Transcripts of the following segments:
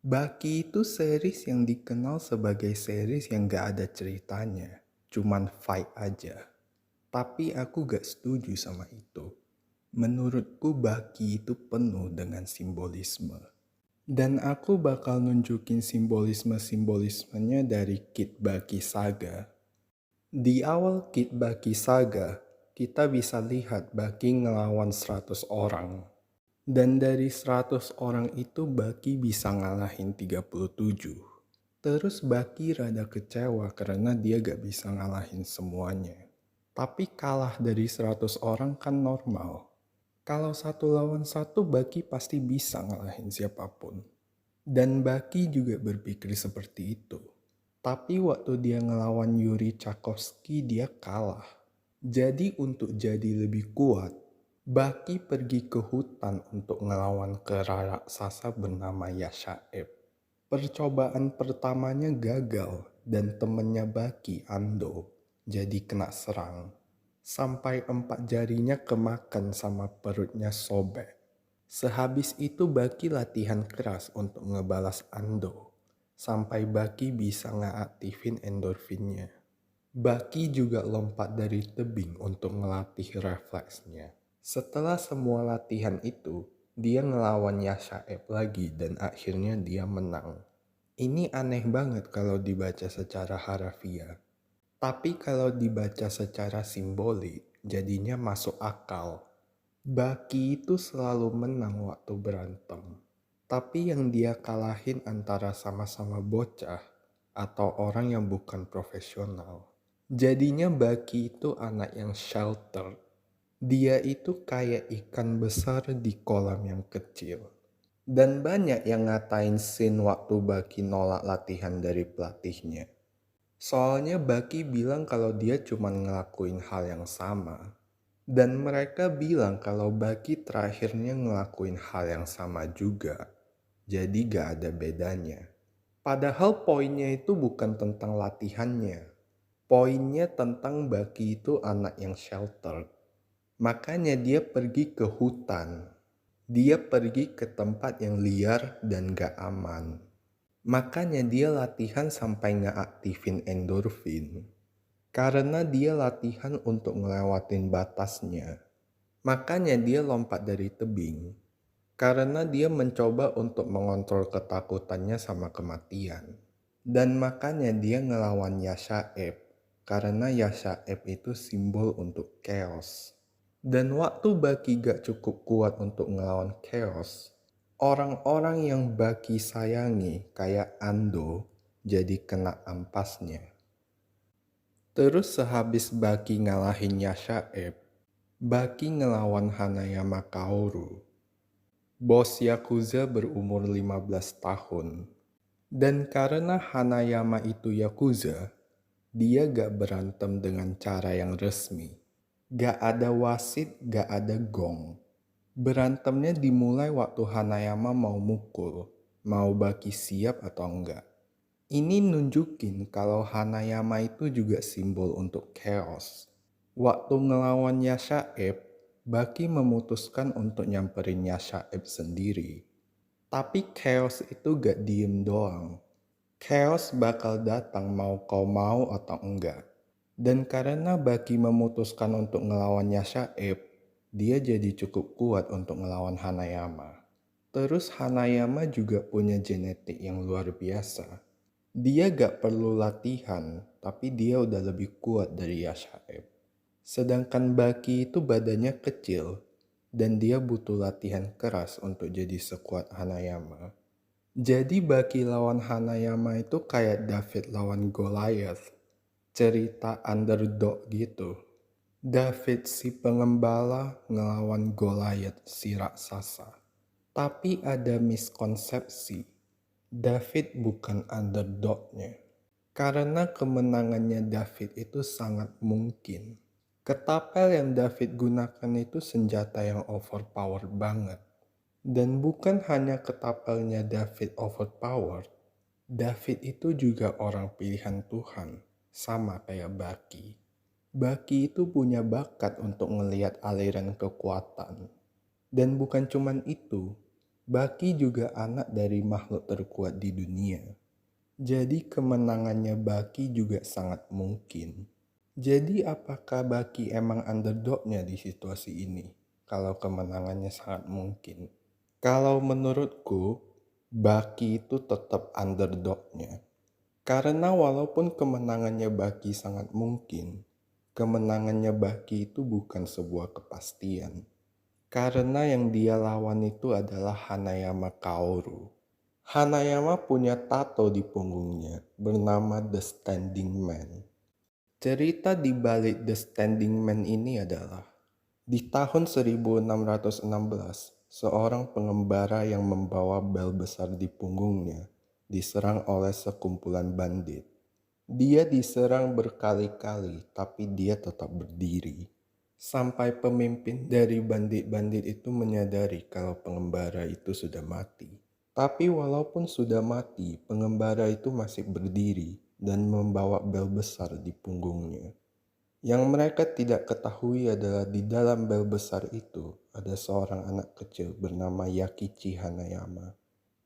Baki itu series yang dikenal sebagai series yang gak ada ceritanya, cuman fight aja. Tapi aku gak setuju sama itu. Menurutku Baki itu penuh dengan simbolisme. Dan aku bakal nunjukin simbolisme-simbolismenya dari Kid Baki Saga. Di awal Kid Baki Saga, kita bisa lihat Baki ngelawan 100 orang. Dan dari 100 orang itu Baki bisa ngalahin 37. Terus Baki rada kecewa karena dia gak bisa ngalahin semuanya. Tapi kalah dari 100 orang kan normal. Kalau satu lawan satu Baki pasti bisa ngalahin siapapun. Dan Baki juga berpikir seperti itu. Tapi waktu dia ngelawan Yuri Tchaikovsky dia kalah. Jadi untuk jadi lebih kuat, Baki pergi ke hutan untuk ngelawan kera raksasa bernama Yashaeb. Percobaan pertamanya gagal dan temennya Baki, Ando, jadi kena serang. Sampai 4 jarinya kemakan sama perutnya sobek. Sehabis itu Baki latihan keras untuk ngebalas Ando. Sampai Baki bisa ngeaktifin endorfinnya. Baki juga lompat dari tebing untuk ngelatih refleksnya. Setelah semua latihan itu, dia ngelawan Yashaeb lagi dan akhirnya dia menang. Ini aneh banget kalau dibaca secara harafiah. Tapi kalau dibaca secara simbolik, jadinya masuk akal. Baki itu selalu menang waktu berantem. Tapi yang dia kalahin antara sama-sama bocah atau orang yang bukan profesional. Jadinya Baki itu anak yang shelter. Dia itu kayak ikan besar di kolam yang kecil. Dan banyak yang ngatain scene waktu Baki nolak latihan dari pelatihnya. Soalnya Baki bilang kalau dia cuma ngelakuin hal yang sama. Dan mereka bilang kalau Baki terakhirnya ngelakuin hal yang sama juga. Jadi gak ada bedanya. Padahal poinnya itu bukan tentang latihannya. Poinnya tentang Baki itu anak yang shelter. Makanya dia pergi ke hutan. Dia pergi ke tempat yang liar dan gak aman. Makanya dia latihan sampai ngeaktifin endorfin. Karena dia latihan untuk ngelewatin batasnya. Makanya dia lompat dari tebing. Karena dia mencoba untuk mengontrol ketakutannya sama kematian. Dan makanya dia ngelawan Yashaeb. Karena Yashaeb itu simbol untuk chaos. Dan waktu Baki gak cukup kuat untuk ngelawan chaos, orang-orang yang Baki sayangi kayak Ando jadi kena ampasnya. Terus sehabis Baki ngalahin Yashaeb, Baki ngelawan Hanayama Kaoru. Bos Yakuza berumur 15 tahun. Dan karena Hanayama itu Yakuza, dia gak berantem dengan cara yang resmi. Gak ada wasit, gak ada gong. Berantemnya dimulai waktu Hanayama mau mukul, mau Baki siap atau enggak. Ini nunjukin kalau Hanayama itu juga simbol untuk chaos. Waktu ngelawan Yashaeb, Baki memutuskan untuk nyamperin Yashaeb sendiri. Tapi chaos itu gak diem doang. Chaos bakal datang mau kau mau atau enggak. Dan karena Baki memutuskan untuk ngelawan Yashaeb, dia jadi cukup kuat untuk ngelawan Hanayama. Terus Hanayama juga punya genetik yang luar biasa. Dia gak perlu latihan, tapi dia udah lebih kuat dari Yashaeb. Sedangkan Baki itu badannya kecil, dan dia butuh latihan keras untuk jadi sekuat Hanayama. Jadi Baki lawan Hanayama itu kayak David lawan Goliath. Cerita underdog gitu. David si pengembala ngelawan Goliath si raksasa. Tapi ada miskonsepsi. David bukan underdognya. Karena kemenangannya David itu sangat mungkin. Ketapel yang David gunakan itu senjata yang overpowered banget. Dan bukan hanya ketapelnya David overpowered. David itu juga orang pilihan Tuhan. Sama kayak Baki. Baki itu punya bakat untuk ngelihat aliran kekuatan. Dan bukan cuman itu. Baki juga anak dari makhluk terkuat di dunia. Jadi kemenangannya Baki juga sangat mungkin. Jadi apakah Baki emang underdognya di situasi ini? Kalau kemenangannya sangat mungkin. Kalau menurutku, Baki itu tetap underdognya. Karena walaupun kemenangannya Baki sangat mungkin, kemenangannya Baki itu bukan sebuah kepastian. Karena yang dia lawan itu adalah Hanayama Kaoru. Hanayama punya tato di punggungnya bernama The Standing Man. Cerita di balik The Standing Man ini adalah di tahun 1616, seorang pengembara yang membawa bel besar di punggungnya diserang oleh sekumpulan bandit. Dia diserang berkali-kali, tapi dia tetap berdiri. Sampai pemimpin dari bandit-bandit itu menyadari kalau pengembara itu sudah mati. Tapi walaupun sudah mati, pengembara itu masih berdiri dan membawa bel besar di punggungnya. Yang mereka tidak ketahui adalah di dalam bel besar itu ada seorang anak kecil bernama Yakichi Hanayama.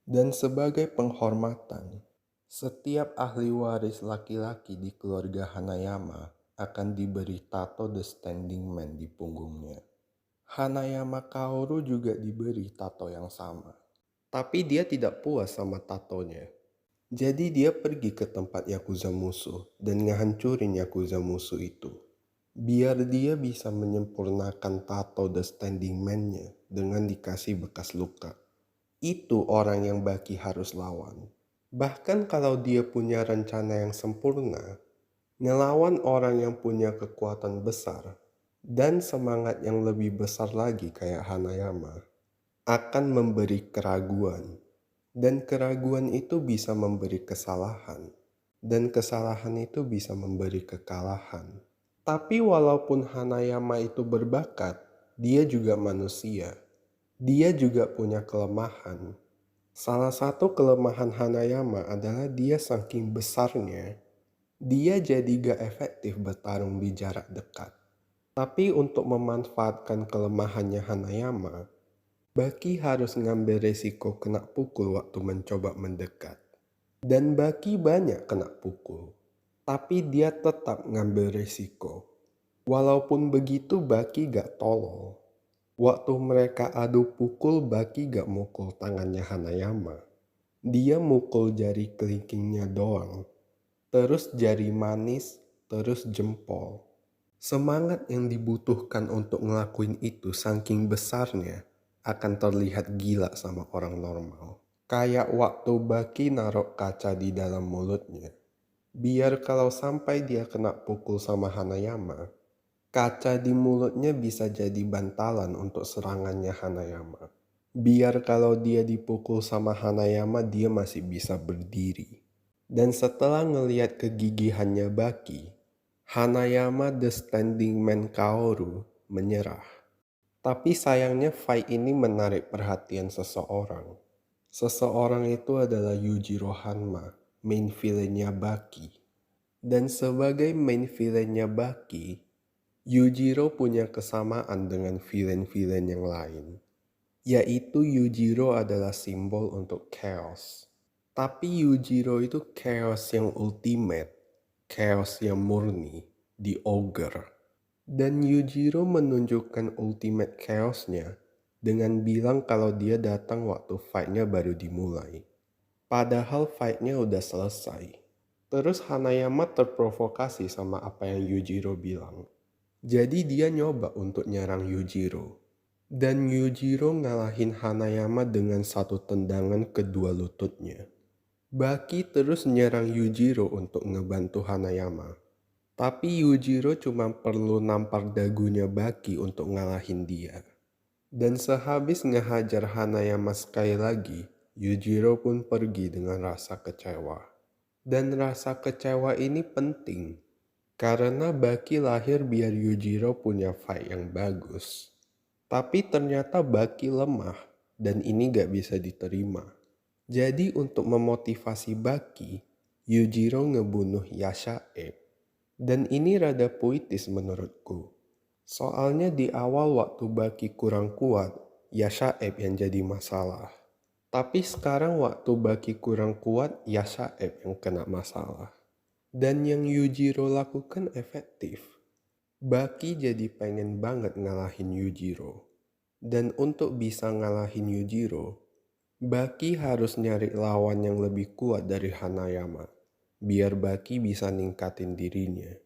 Dan sebagai penghormatan, setiap ahli waris laki-laki di keluarga Hanayama akan diberi tato The Standing Man di punggungnya. Hanayama Kaoru juga diberi tato yang sama. Tapi dia tidak puas sama tatonya. Jadi dia pergi ke tempat Yakuza musuh dan ngehancurin Yakuza musuh itu. Biar dia bisa menyempurnakan tato The Standing Man-nya dengan dikasih bekas luka. Itu orang yang Baki harus lawan. Bahkan kalau dia punya rencana yang sempurna, ngelawan orang yang punya kekuatan besar dan semangat yang lebih besar lagi kayak Hanayama, akan memberi keraguan. Dan keraguan itu bisa memberi kesalahan. Dan kesalahan itu bisa memberi kekalahan. Tapi walaupun Hanayama itu berbakat, dia juga manusia. Dia juga punya kelemahan. Salah satu kelemahan Hanayama adalah dia saking besarnya, dia jadi gak efektif bertarung di jarak dekat. Tapi untuk memanfaatkan kelemahannya Hanayama, Baki harus ngambil resiko kena pukul waktu mencoba mendekat. Dan Baki banyak kena pukul, tapi dia tetap ngambil resiko. Walaupun begitu Baki gak tolol. Waktu mereka adu pukul, Baki gak mukul tangannya Hanayama. Dia mukul jari kelingkingnya doang. Terus jari manis, terus jempol. Semangat yang dibutuhkan untuk ngelakuin itu saking besarnya akan terlihat gila sama orang normal. Kayak waktu Baki naruh kaca di dalam mulutnya. Biar kalau sampai dia kena pukul sama Hanayama, kaca di mulutnya bisa jadi bantalan untuk serangannya Hanayama. Biar kalau dia dipukul sama Hanayama, dia masih bisa berdiri. Dan setelah ngeliat kegigihannya Baki, Hanayama The Standing Man Kaoru menyerah. Tapi sayangnya fight ini menarik perhatian seseorang. Seseorang itu adalah Yujiro Hanma, main villainnya Baki. Dan sebagai main villainnya Baki, Yujiro punya kesamaan dengan villain-villain yang lain. Yaitu Yujiro adalah simbol untuk chaos. Tapi Yujiro itu chaos yang ultimate, chaos yang murni, the ogre. Dan Yujiro menunjukkan ultimate chaosnya dengan bilang kalau dia datang waktu fightnya baru dimulai. Padahal fightnya udah selesai. Terus Hanayama terprovokasi sama apa yang Yujiro bilang. Jadi dia nyoba untuk nyerang Yujiro. Dan Yujiro ngalahin Hanayama dengan satu tendangan kedua lututnya. Baki terus nyerang Yujiro untuk ngebantu Hanayama. Tapi Yujiro cuma perlu nampar dagunya Baki untuk ngalahin dia. Dan sehabis ngehajar Hanayama sekali lagi, Yujiro pun pergi dengan rasa kecewa. Dan rasa kecewa ini penting, karena Baki lahir biar Yujiro punya fight yang bagus. Tapi ternyata Baki lemah, dan ini gak bisa diterima. Jadi untuk memotivasi Baki, Yujiro ngebunuh Yashae. Dan ini rada puitis menurutku. Soalnya di awal waktu Baki kurang kuat, Yashae yang jadi masalah. Tapi sekarang waktu Baki kurang kuat, ya Saeb yang kena masalah. Dan yang Yujiro lakukan efektif. Baki jadi pengen banget ngalahin Yujiro. Dan untuk bisa ngalahin Yujiro, Baki harus nyari lawan yang lebih kuat dari Hanayama. Biar Baki bisa ningkatin dirinya.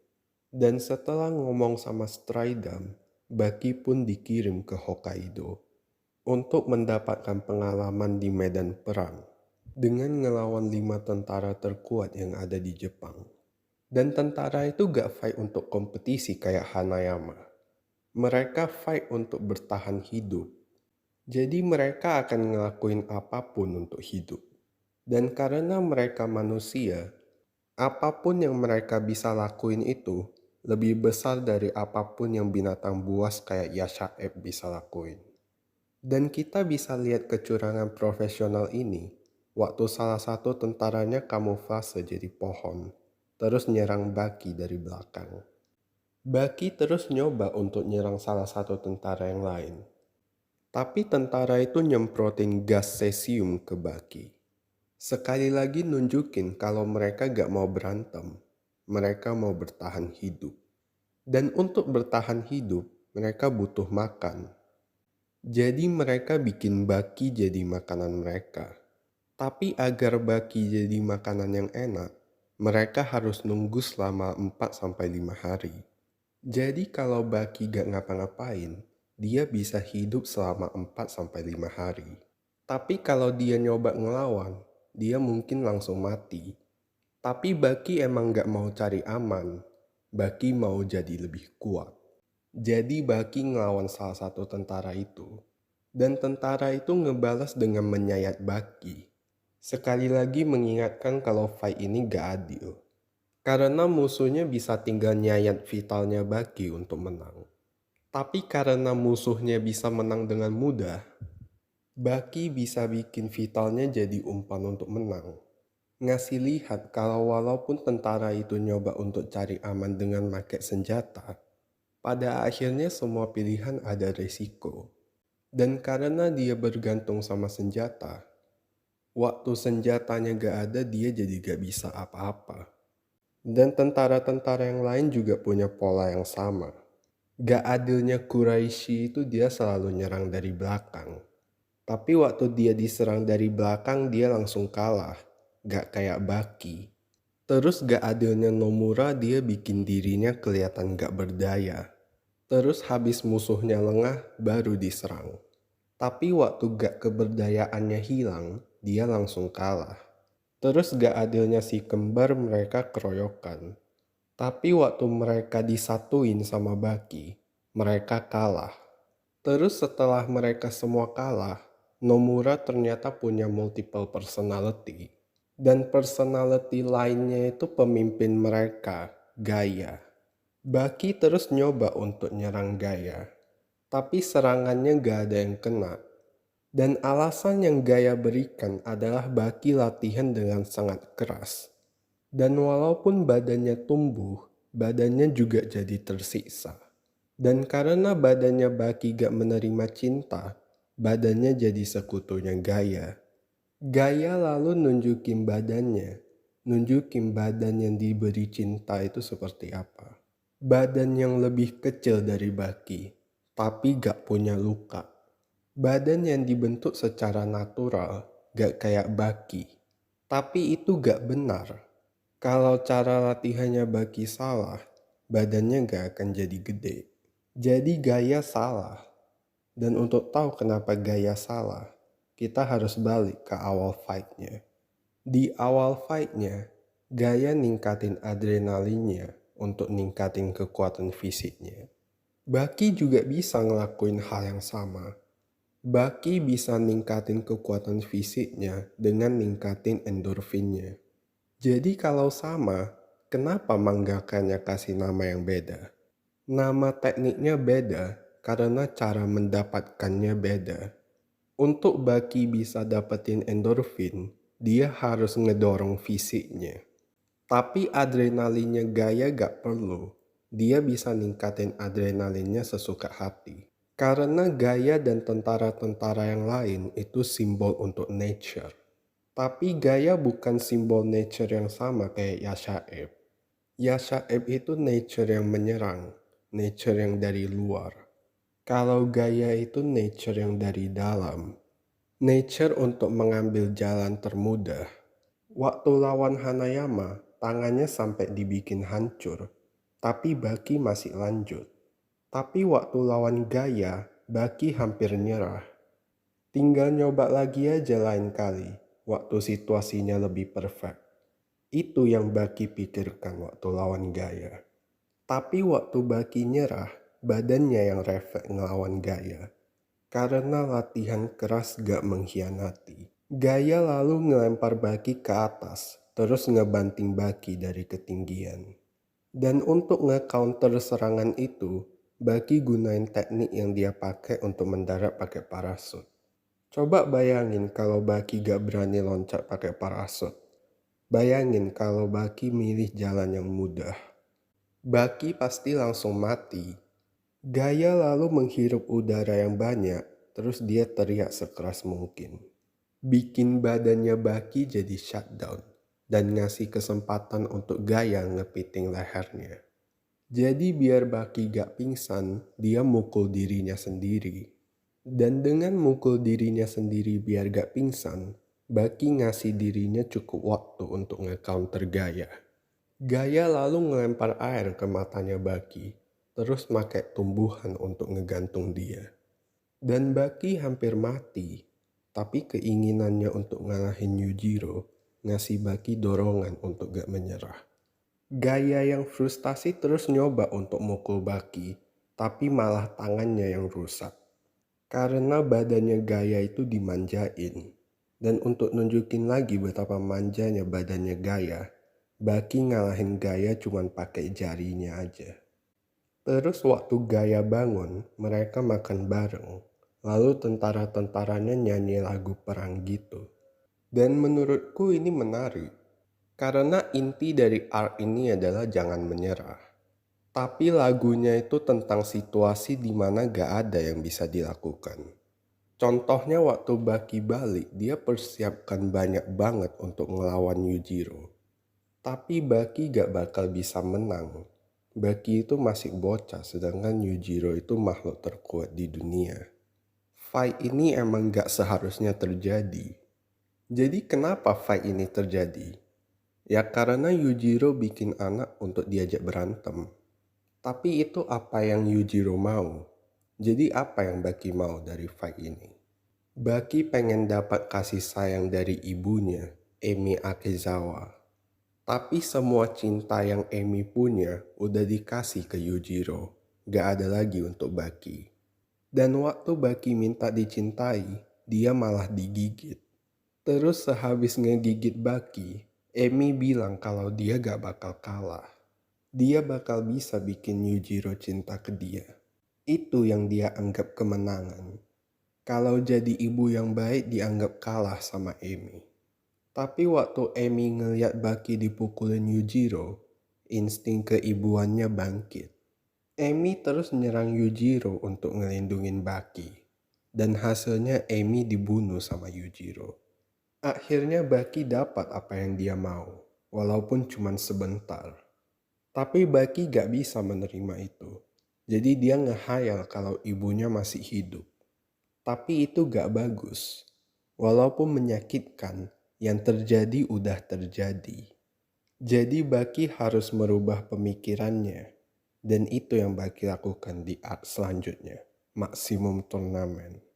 Dan setelah ngomong sama Stridam, Baki pun dikirim ke Hokkaido untuk mendapatkan pengalaman di medan perang dengan ngelawan 5 tentara terkuat yang ada di Jepang. Dan tentara itu gak fight untuk kompetisi kayak Hanayama. Mereka fight untuk bertahan hidup. Jadi mereka akan ngelakuin apapun untuk hidup. Dan karena mereka manusia, apapun yang mereka bisa lakuin itu lebih besar dari apapun yang binatang buas kayak Yashaeb bisa lakuin. Dan kita bisa lihat kecurangan profesional ini waktu salah satu tentaranya kamuflase jadi pohon, terus nyerang Baki dari belakang. Baki terus nyoba untuk nyerang salah satu tentara yang lain. Tapi tentara itu nyemprotin gas cesium ke Baki. Sekali lagi nunjukin kalau mereka gak mau berantem, mereka mau bertahan hidup. Dan untuk bertahan hidup, mereka butuh makan. Jadi mereka bikin Baki jadi makanan mereka. Tapi agar Baki jadi makanan yang enak, mereka harus nunggu selama 4-5 hari. Jadi kalau Baki gak ngapa-ngapain, dia bisa hidup selama 4-5 hari. Tapi kalau dia nyoba ngelawan, dia mungkin langsung mati. Tapi Baki emang gak mau cari aman. Baki mau jadi lebih kuat. Jadi Baki ngelawan salah satu tentara itu. Dan tentara itu ngebalas dengan menyayat Baki. Sekali lagi mengingatkan kalau fight ini gak adil. Karena musuhnya bisa tinggal nyayat vitalnya Baki untuk menang. Tapi karena musuhnya bisa menang dengan mudah, Baki bisa bikin vitalnya jadi umpan untuk menang. Ngasih lihat kalau walaupun tentara itu nyoba untuk cari aman dengan pakai senjata, pada akhirnya semua pilihan ada resiko. Dan karena dia bergantung sama senjata, waktu senjatanya gak ada dia jadi gak bisa apa-apa. Dan tentara-tentara yang lain juga punya pola yang sama. Gak adilnya Quraisy itu dia selalu nyerang dari belakang. Tapi waktu dia diserang dari belakang dia langsung kalah. Gak kayak Baki. Terus gak adilnya Nomura dia bikin dirinya kelihatan gak berdaya. Terus habis musuhnya lengah baru diserang. Tapi waktu gak keberdayaannya hilang, dia langsung kalah. Terus gak adilnya si kembar mereka keroyokan. Tapi waktu mereka disatuin sama Baki, mereka kalah. Terus setelah mereka semua kalah, Nomura ternyata punya multiple personality. Dan personality lainnya itu pemimpin mereka, Gaia. Baki terus nyoba untuk nyerang Gaia, tapi serangannya gak ada yang kena. Dan alasan yang Gaia berikan adalah Baki latihan dengan sangat keras. Dan walaupun badannya tumbuh, badannya juga jadi tersiksa. Dan karena badannya Baki gak menerima cinta, badannya jadi sekutunya Gaia. Gaia lalu nunjukin badan yang diberi cinta itu seperti apa. Badan yang lebih kecil dari Baki, tapi gak punya luka. Badan yang dibentuk secara natural, gak kayak Baki. Tapi itu gak benar. Kalau cara latihannya Baki salah, badannya gak akan jadi gede. Jadi Gaia salah. Dan untuk tahu kenapa Gaia salah, kita harus balik ke awal fight-nya. Di awal fight-nya, Gaia ningkatin adrenalinnya untuk ningkatin kekuatan fisiknya. Baki juga bisa ngelakuin hal yang sama. Baki bisa ningkatin kekuatan fisiknya dengan ningkatin endorfinnya. Jadi kalau sama, kenapa manggakannya kasih nama yang beda? Nama tekniknya beda karena cara mendapatkannya beda. Untuk Baki bisa dapetin endorfin, dia harus ngedorong fisiknya. Tapi adrenalinnya Gaia gak perlu. Dia bisa ningkatin adrenalinnya sesuka hati. Karena Gaia dan tentara-tentara yang lain itu simbol untuk nature. Tapi Gaia bukan simbol nature yang sama kayak Yashaeb. Yashaeb itu nature yang menyerang, nature yang dari luar. Kalau Gaia itu nature yang dari dalam, nature untuk mengambil jalan termudah. Waktu lawan Hanayama, tangannya sampai dibikin hancur, tapi Baki masih lanjut. Tapi waktu lawan Gaia, Baki hampir nyerah. Tinggal nyoba lagi aja lain kali, waktu situasinya lebih perfect. Itu yang Baki pikirkan waktu lawan Gaia. Tapi waktu Baki nyerah, badannya yang refleks ngelawan Gaia. Karena latihan keras gak mengkhianati. Gaia lalu ngelempar Baki ke atas, terus ngebanting Baki dari ketinggian. Dan untuk nge-counter serangan itu, Baki gunain teknik yang dia pakai untuk mendarat pakai parasut. Coba bayangin kalau Baki gak berani loncat pakai parasut. Bayangin kalau Baki milih jalan yang mudah. Baki pasti langsung mati. Gaia lalu menghirup udara yang banyak, terus dia teriak sekeras mungkin. Bikin badannya Baki jadi shutdown, dan ngasih kesempatan untuk Gaia ngepiting lehernya. Jadi biar Baki gak pingsan, dia mukul dirinya sendiri. Dan dengan mukul dirinya sendiri biar gak pingsan, Baki ngasih dirinya cukup waktu untuk nge-counter Gaia. Gaia lalu ngelempar air ke matanya Baki, terus pakai tumbuhan untuk ngegantung dia. Dan Baki hampir mati, tapi keinginannya untuk ngalahin Yujiro ngasih Baki dorongan untuk gak menyerah. Gaia yang frustasi terus nyoba untuk mukul Baki, tapi malah tangannya yang rusak. Karena badannya Gaia itu dimanjain. Dan untuk nunjukin lagi betapa manjanya badannya Gaia, Baki ngalahin Gaia cuman pakai jarinya aja. Terus waktu Gaia bangun, mereka makan bareng. Lalu tentara-tentaranya nyanyi lagu perang gitu. Dan menurutku ini menarik. Karena inti dari art ini adalah jangan menyerah. Tapi lagunya itu tentang situasi di mana gak ada yang bisa dilakukan. Contohnya waktu Baki balik, dia persiapkan banyak banget untuk ngelawan Yujiro. Tapi Baki gak bakal bisa menang. Baki itu masih bocah, sedangkan Yujiro itu makhluk terkuat di dunia. Fight ini emang gak seharusnya terjadi. Jadi kenapa fight ini terjadi? Ya karena Yujiro bikin anak untuk diajak berantem. Tapi itu apa yang Yujiro mau? Jadi apa yang Baki mau dari fight ini? Baki pengen dapat kasih sayang dari ibunya, Emi Akezawa. Tapi semua cinta yang Emi punya udah dikasih ke Yujiro. Gak ada lagi untuk Baki. Dan waktu Baki minta dicintai, dia malah digigit. Terus sehabis ngegigit Baki, Emi bilang kalau dia gak bakal kalah. Dia bakal bisa bikin Yujiro cinta ke dia. Itu yang dia anggap kemenangan. Kalau jadi ibu yang baik dianggap kalah sama Emi. Tapi waktu Emi ngeliat Baki dipukulin Yujiro, insting keibuannya bangkit. Emi terus nyerang Yujiro untuk ngelindungin Baki. Dan hasilnya Emi dibunuh sama Yujiro. Akhirnya Baki dapat apa yang dia mau, walaupun cuma sebentar. Tapi Baki gak bisa menerima itu. Jadi dia ngehayal kalau ibunya masih hidup. Tapi itu gak bagus. Walaupun menyakitkan, yang terjadi udah terjadi. Jadi Baki harus merubah pemikirannya. Dan itu yang Baki lakukan di arc selanjutnya, Maksimum Turnamen.